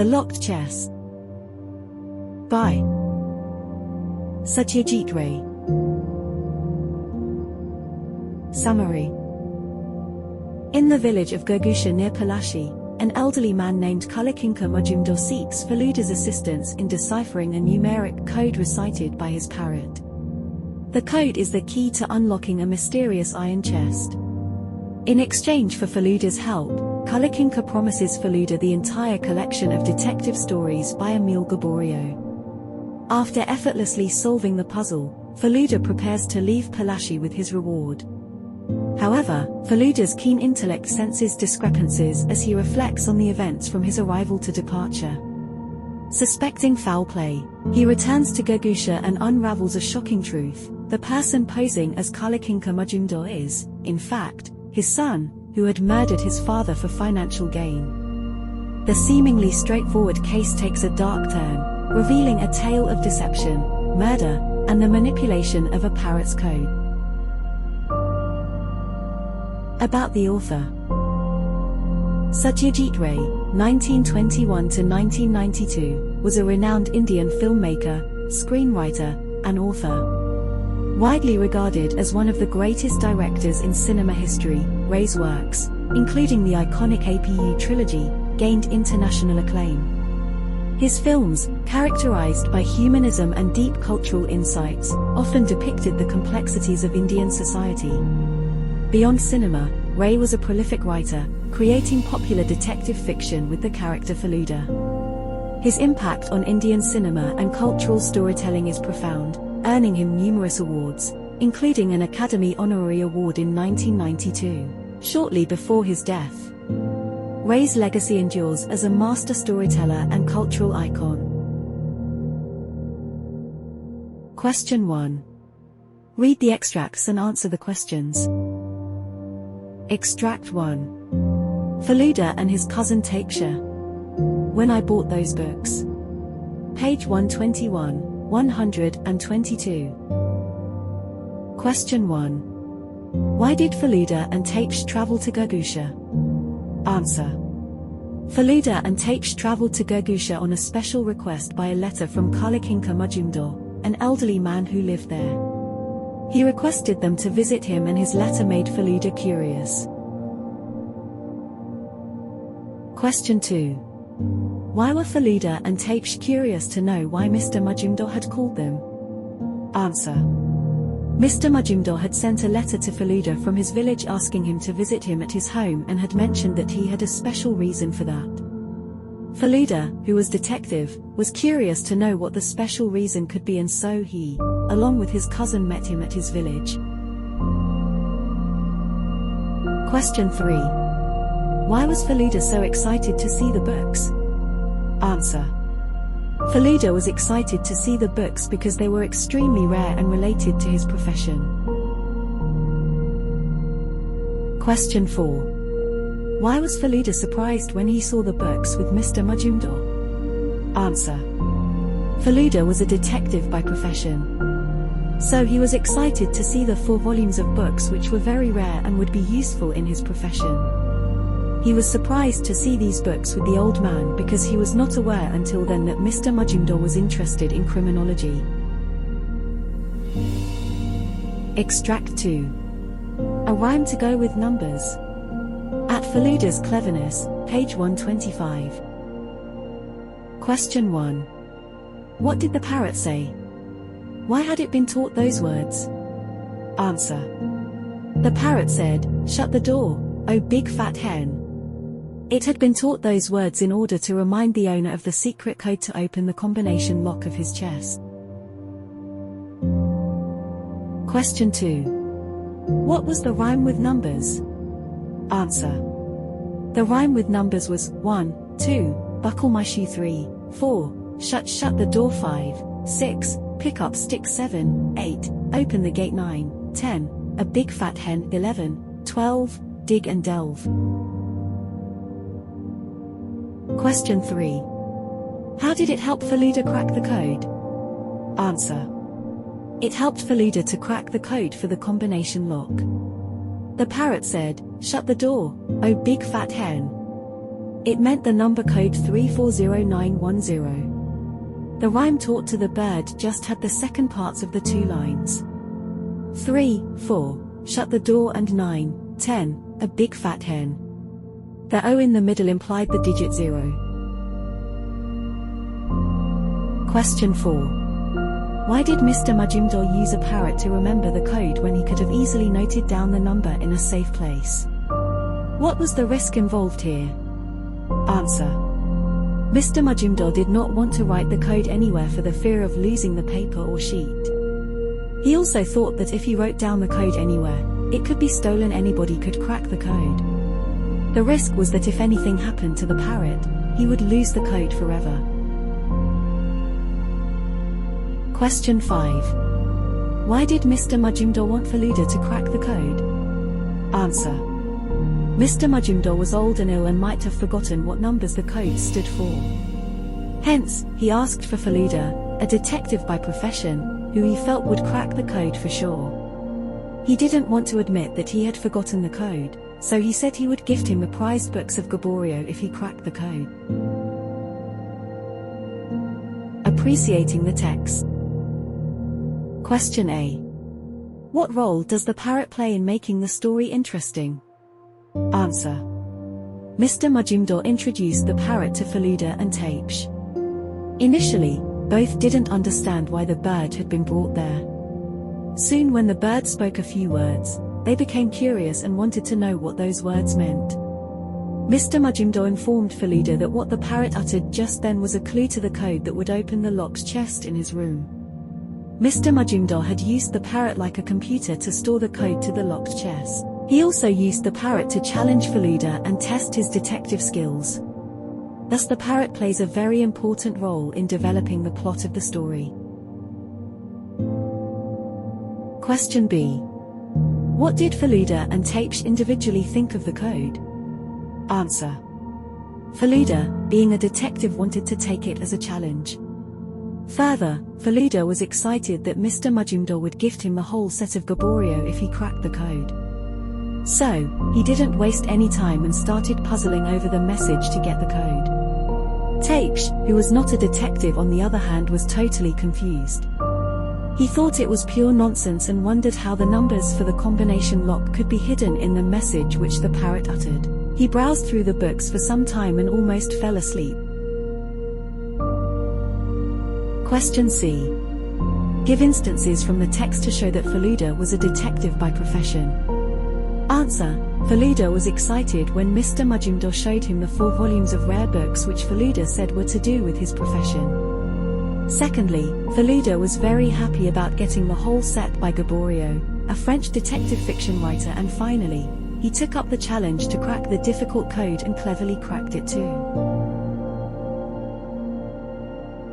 The Locked Chest. By Satyajit Ray. Summary. In the village of Gurgusha near Palashi, an elderly man named Kalakinka Majumdar seeks Feluda's assistance in deciphering a numeric code recited by his parrot. The code is the key to unlocking a mysterious iron chest. In exchange for Feluda's help, Kalakinka promises Feluda the entire collection of detective stories by Emil Gaborio. After effortlessly solving the puzzle, Feluda prepares to leave Palashi with his reward. However, Feluda's keen intellect senses discrepancies as he reflects on the events from his arrival to departure. Suspecting foul play, he returns to Gurgusha and unravels a shocking truth: the person posing as Kalakinka Majumdar is, in fact, his son, who had murdered his father for financial gain. The seemingly straightforward case takes a dark turn, revealing a tale of deception, murder, and the manipulation of a parrot's code. About the author. Satyajit Ray, 1921–1992, was a renowned Indian filmmaker, screenwriter, and author. Widely regarded as one of the greatest directors in cinema history, Ray's works, including the iconic APU trilogy, gained international acclaim. His films, characterized by humanism and deep cultural insights, often depicted the complexities of Indian society. Beyond cinema, Ray was a prolific writer, creating popular detective fiction with the character Feluda. His impact on Indian cinema and cultural storytelling is profound, earning him numerous awards, including an Academy Honorary Award in 1992, shortly before his death. Ray's legacy endures as a master storyteller and cultural icon. Question 1. Read the extracts and answer the questions. Extract 1. Feluda and his cousin Tapesha. When I bought those books. Page 121, 122. Question 1. Why did Feluda and Tapesha travel to Gurgusha? Answer. Feluda and Tapesha traveled to Gurgusha on a special request by a letter from Kalakinka Majumdar, an elderly man who lived there. He requested them to visit him, and his letter made Feluda curious. Question 2. Why were Feluda and Tapesha curious to know why Mr. Majumdar had called them? Answer. Mr. Majumdar had sent a letter to Feluda from his village asking him to visit him at his home and had mentioned that he had a special reason for that. Feluda, who was detective, was curious to know what the special reason could be, and so he, along with his cousin, met him at his village. Question 3. Why was Feluda so excited to see the books? Answer. Feluda was excited to see the books because they were extremely rare and related to his profession. Question 4. Why was Feluda surprised when he saw the books with Mr. Majumdar? Answer. Feluda was a detective by profession. So he was excited to see the 4 volumes of books which were very rare and would be useful in his profession. He was surprised to see these books with the old man because he was not aware until then that Mr. Majumdar was interested in criminology. Extract 2. A rhyme to go with numbers. At Feluda's cleverness, page 125. Question 1. What did the parrot say? Why had it been taught those words? Answer. The parrot said, "Shut the door, oh big fat hen." It had been taught those words in order to remind the owner of the secret code to open the combination lock of his chest. Question 2. What was the rhyme with numbers? Answer. The rhyme with numbers was 1, 2, buckle my shoe 3, 4, shut the door 5, 6, pick up stick 7, 8, open the gate 9, 10, a big fat hen 11, 12, dig and delve. Question 3. How did it help Feluda crack the code? Answer. It helped Feluda to crack the code for the combination lock. The parrot said, "Shut the door, oh big fat hen." It meant the number code 340910. The rhyme taught to the bird just had the second parts of the two lines. 3, 4, shut the door, and 9, 10, a big fat hen. The O in the middle implied the digit 0. Question 4. Why did Mr. Majumdar use a parrot to remember the code when he could have easily noted down the number in a safe place? What was the risk involved here? Answer. Mr. Majumdar did not want to write the code anywhere for the fear of losing the paper or sheet. He also thought that if he wrote down the code anywhere, it could be stolen. Anybody could crack the code. The risk was that if anything happened to the parrot, he would lose the code forever. Question 5. Why did Mr. Majumdar want Feluda to crack the code? Answer. Mr. Majumdar was old and ill and might have forgotten what numbers the code stood for. Hence, he asked for Feluda, a detective by profession, who he felt would crack the code for sure. He didn't want to admit that he had forgotten the code, so he said he would gift him the prized books of Gaborio if he cracked the code. Appreciating the text. Question A. What role does the parrot play in making the story interesting? Answer. Mr. Majumdar introduced the parrot to Feluda and Tapsh. Initially, both didn't understand why the bird had been brought there. Soon, when the bird spoke a few words, they became curious and wanted to know what those words meant. Mr. Majumdar informed Feluda that what the parrot uttered just then was a clue to the code that would open the locked chest in his room. Mr. Majumdar had used the parrot like a computer to store the code to the locked chest. He also used the parrot to challenge Feluda and test his detective skills. Thus the parrot plays a very important role in developing the plot of the story. Question B. What did Feluda and Tapsh individually think of the code? Answer. Feluda, being a detective, wanted to take it as a challenge. Further, Feluda was excited that Mr. Majumdar would gift him the whole set of Gaborio if he cracked the code. So, he didn't waste any time and started puzzling over the message to get the code. Tapsh, who was not a detective on the other hand, was totally confused. He thought it was pure nonsense and wondered how the numbers for the combination lock could be hidden in the message which the parrot uttered. He browsed through the books for some time and almost fell asleep. Question C. Give instances from the text to show that Feluda was a detective by profession. Answer. Feluda was excited when Mr. Majumdar showed him the 4 volumes of rare books which Feluda said were to do with his profession. Secondly, Feluda was very happy about getting the whole set by Gaborio, a French detective fiction writer, and finally, he took up the challenge to crack the difficult code and cleverly cracked it too.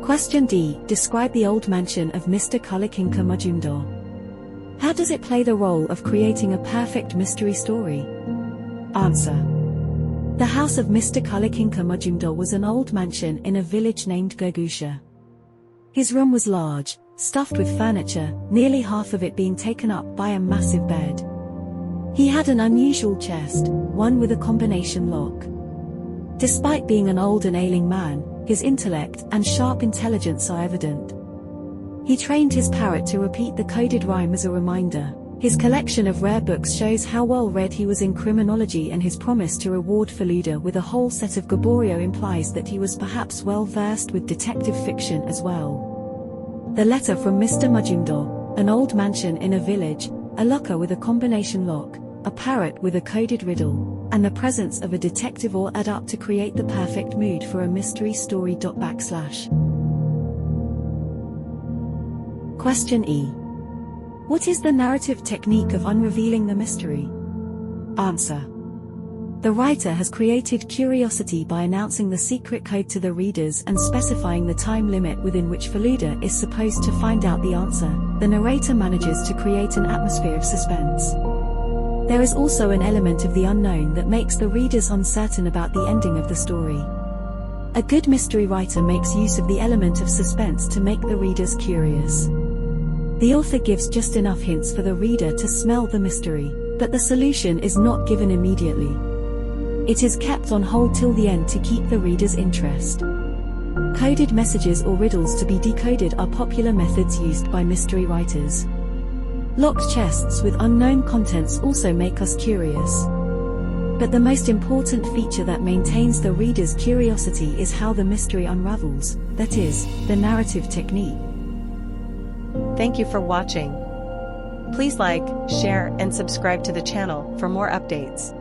Question D. Describe the old mansion of Mr. Kalakinka Majumdar. How does it play the role of creating a perfect mystery story? Answer. The house of Mr. Kalakinka Majumdar was an old mansion in a village named Gurgusha. His room was large, stuffed with furniture, nearly half of it being taken up by a massive bed. He had an unusual chest, one with a combination lock. Despite being an old and ailing man, his intellect and sharp intelligence are evident. He trained his parrot to repeat the coded rhyme as a reminder. His collection of rare books shows how well read he was in criminology, and his promise to reward Feluda with a whole set of Gaborio implies that he was perhaps well versed with detective fiction as well. The letter from Mr. Majumdar, an old mansion in a village, a locker with a combination lock, a parrot with a coded riddle, and the presence of a detective all add up to create the perfect mood for a mystery story. Question E. What is the narrative technique of unrevealing the mystery? Answer. The writer has created curiosity by announcing the secret code to the readers and specifying the time limit within which Feluda is supposed to find out the answer. The narrator manages to create an atmosphere of suspense. There is also an element of the unknown that makes the readers uncertain about the ending of the story. A good mystery writer makes use of the element of suspense to make the readers curious. The author gives just enough hints for the reader to smell the mystery, but the solution is not given immediately. It is kept on hold till the end to keep the reader's interest. Coded messages or riddles to be decoded are popular methods used by mystery writers. Locked chests with unknown contents also make us curious. But the most important feature that maintains the reader's curiosity is how the mystery unravels, that is, the narrative technique. Thank you for watching. Please like, share, and subscribe to the channel for more updates.